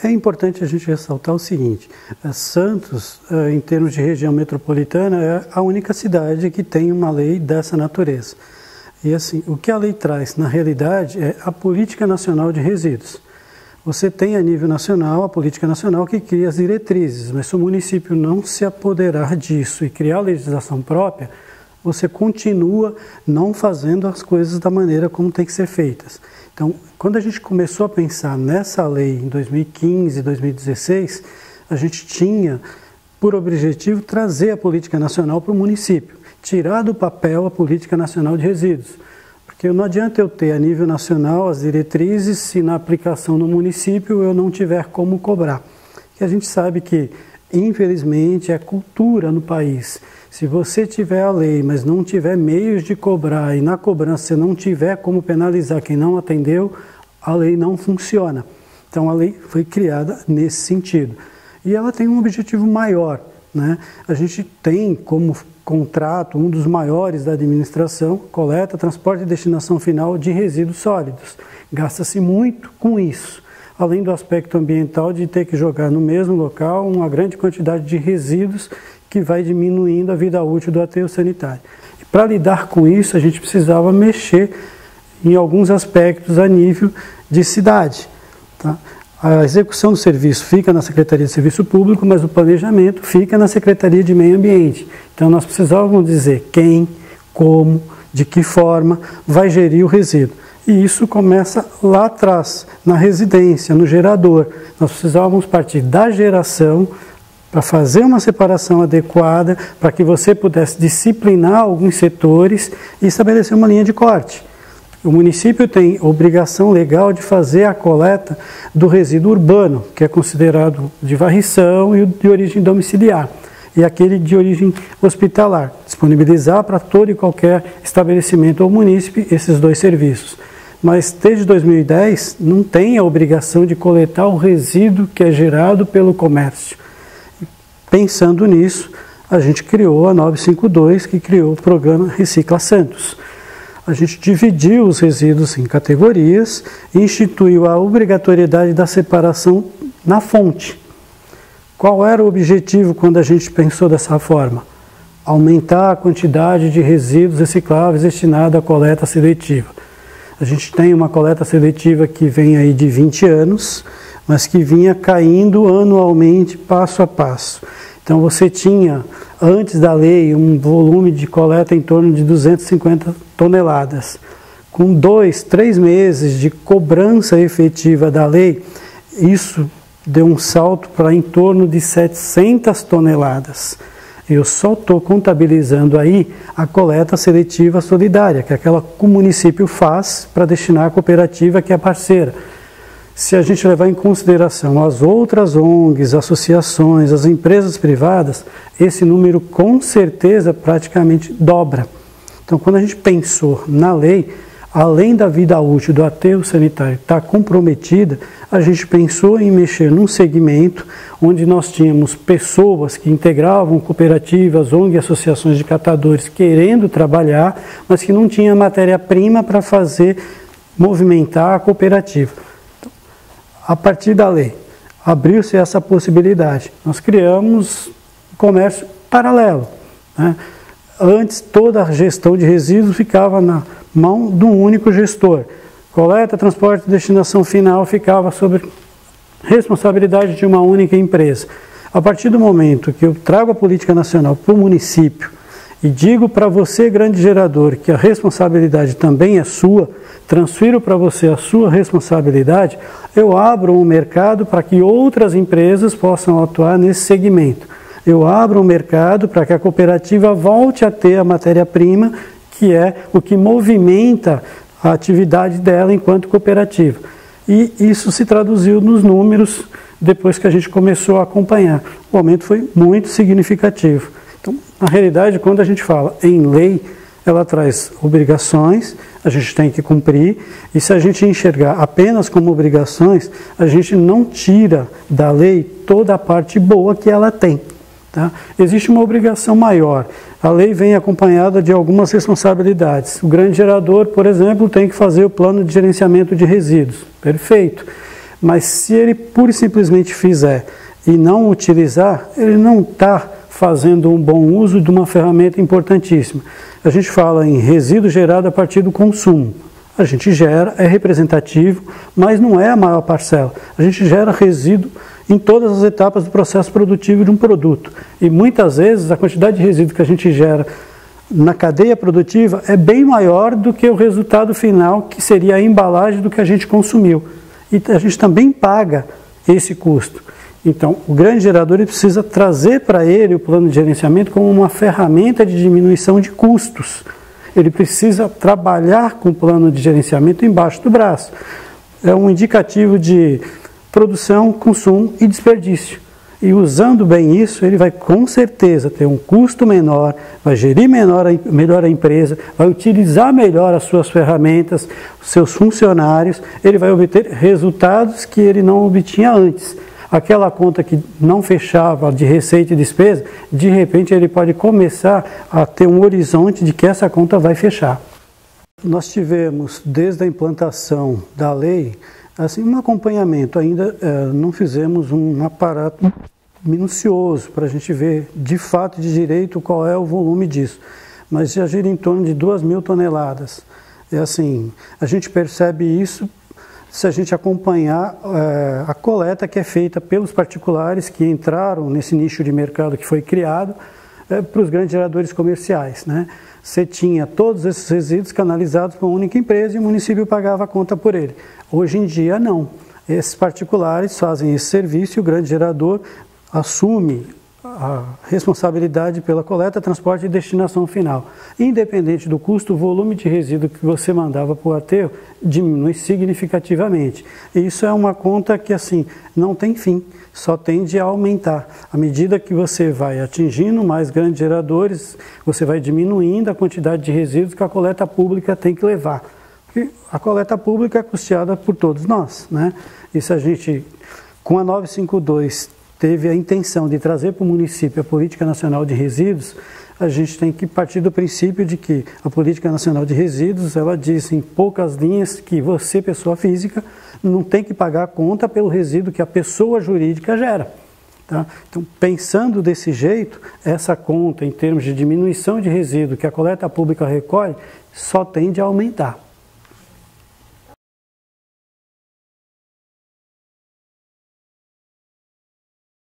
É importante a gente ressaltar o seguinte, Santos, em termos de região metropolitana, é a única cidade que tem uma lei dessa natureza. E assim, o que a lei traz, na realidade, é a Política Nacional de Resíduos. Você tem a nível nacional a Política Nacional que cria as diretrizes, mas se o município não se apoderar disso e criar legislação própria, você continua não fazendo as coisas da maneira como tem que ser feitas. Então, quando a gente começou a pensar nessa lei em 2015, 2016, a gente tinha por objetivo trazer a política nacional para o município, tirar do papel a política nacional de resíduos. Porque não adianta eu ter a nível nacional as diretrizes se na aplicação no município eu não tiver como cobrar. E a gente sabe que, infelizmente, é cultura no país. Se você tiver a lei, mas não tiver meios de cobrar e na cobrança você não tiver como penalizar quem não atendeu, a lei não funciona. Então a lei foi criada nesse sentido. E ela tem um objetivo maior, né? A gente tem como contrato, um dos maiores da administração, coleta, transporte e destinação final de resíduos sólidos. Gasta-se muito com isso, além do aspecto ambiental de ter que jogar no mesmo local uma grande quantidade de resíduos que vai diminuindo a vida útil do aterro sanitário. E para lidar com isso, a gente precisava mexer em alguns aspectos a nível de cidade. Tá? A execução do serviço fica na Secretaria de Serviço Público, mas o planejamento fica na Secretaria de Meio Ambiente. Então nós precisávamos dizer quem, como, de que forma vai gerir o resíduo. E isso começa lá atrás, na residência, no gerador. Nós precisávamos partir da geração para fazer uma separação adequada, para que você pudesse disciplinar alguns setores e estabelecer uma linha de corte. O município tem obrigação legal de fazer a coleta do resíduo urbano, que é considerado de varrição e o de origem domiciliar, e aquele de origem hospitalar, disponibilizar para todo e qualquer estabelecimento ou munícipe esses dois serviços. Mas desde 2010 não tem a obrigação de coletar o resíduo que é gerado pelo comércio. Pensando nisso, a gente criou a 952, que criou o programa Recicla Santos. A gente dividiu os resíduos em categorias e instituiu a obrigatoriedade da separação na fonte. Qual era o objetivo quando a gente pensou dessa forma? Aumentar a quantidade de resíduos recicláveis destinada à coleta seletiva. A gente tem uma coleta seletiva que vem aí de 20 anos, mas que vinha caindo anualmente, passo a passo. Então você tinha, antes da lei, um volume de coleta em torno de 250 toneladas. Com 2, 3 meses de cobrança efetiva da lei, isso deu um salto para em torno de 700 toneladas. Eu só estou contabilizando aí a coleta seletiva solidária, que é aquela que o município faz para destinar à cooperativa que é parceira. Se a gente levar em consideração as outras ONGs, associações, as empresas privadas, esse número com certeza praticamente dobra. Então, quando a gente pensou na lei, além da vida útil do aterro sanitário estar comprometida, a gente pensou em mexer num segmento onde nós tínhamos pessoas que integravam cooperativas, ONG, associações de catadores querendo trabalhar, mas que não tinha matéria-prima para fazer movimentar a cooperativa. A partir da lei, abriu-se essa possibilidade. Nós criamos comércio paralelo, né? Antes, toda a gestão de resíduos ficava na mão de um único gestor. Coleta, transporte e destinação final ficava sob responsabilidade de uma única empresa. A partir do momento que eu trago a política nacional para o município e digo para você, grande gerador, que a responsabilidade também é sua, transfiro para você a sua responsabilidade, eu abro um mercado para que outras empresas possam atuar nesse segmento. Eu abro um mercado para que a cooperativa volte a ter a matéria-prima, que é o que movimenta a atividade dela enquanto cooperativa. E isso se traduziu nos números depois que a gente começou a acompanhar. O aumento foi muito significativo. Então, na realidade, quando a gente fala em lei, ela traz obrigações, a gente tem que cumprir, e se a gente enxergar apenas como obrigações, a gente não tira da lei toda a parte boa que ela tem. Tá? Existe uma obrigação maior. A lei vem acompanhada de algumas responsabilidades. O grande gerador, por exemplo, tem que fazer o plano de gerenciamento de resíduos. Perfeito. Mas se ele pura e simplesmente fizer e não utilizar, ele não está fazendo um bom uso de uma ferramenta importantíssima. A gente fala em resíduo gerado a partir do consumo. A gente gera, é representativo, mas não é a maior parcela. A gente gera resíduo em todas as etapas do processo produtivo de um produto. E muitas vezes a quantidade de resíduo que a gente gera na cadeia produtiva é bem maior do que o resultado final, que seria a embalagem do que a gente consumiu. E a gente também paga esse custo. Então, o grande gerador ele precisa trazer para ele o plano de gerenciamento como uma ferramenta de diminuição de custos. Ele precisa trabalhar com o plano de gerenciamento embaixo do braço. É um indicativo de produção, consumo e desperdício. E usando bem isso, ele vai com certeza ter um custo menor, vai gerir melhor a empresa, vai utilizar melhor as suas ferramentas, os seus funcionários, ele vai obter resultados que ele não obtinha antes. Aquela conta que não fechava de receita e despesa, de repente ele pode começar a ter um horizonte de que essa conta vai fechar. Nós tivemos, desde a implantação da lei, assim, um acompanhamento, ainda não fizemos um aparato minucioso para a gente ver de fato de direito qual é o volume disso, mas já gira em torno de 2.000 toneladas. É assim, a gente percebe isso se a gente acompanhar a coleta que é feita pelos particulares que entraram nesse nicho de mercado que foi criado para os grandes geradores comerciais, né? Você tinha todos esses resíduos canalizados para uma única empresa e o município pagava a conta por ele. Hoje em dia, não. Esses particulares fazem esse serviço e o grande gerador assume a responsabilidade pela coleta, transporte e destinação final. Independente do custo, o volume de resíduo que você mandava para o aterro diminui significativamente. E isso é uma conta que assim não tem fim, só tende a aumentar. À medida que você vai atingindo mais grandes geradores, você vai diminuindo a quantidade de resíduos que a coleta pública tem que levar. Porque a coleta pública é custeada por todos nós, né? E se a gente, com a 952, teve a intenção de trazer para o município a Política Nacional de Resíduos, a gente tem que partir do princípio de que a Política Nacional de Resíduos, ela diz em poucas linhas que você, pessoa física, não tem que pagar a conta pelo resíduo que a pessoa jurídica gera. Tá? Então, pensando desse jeito, essa conta em termos de diminuição de resíduo que a coleta pública recolhe, só tende a aumentar.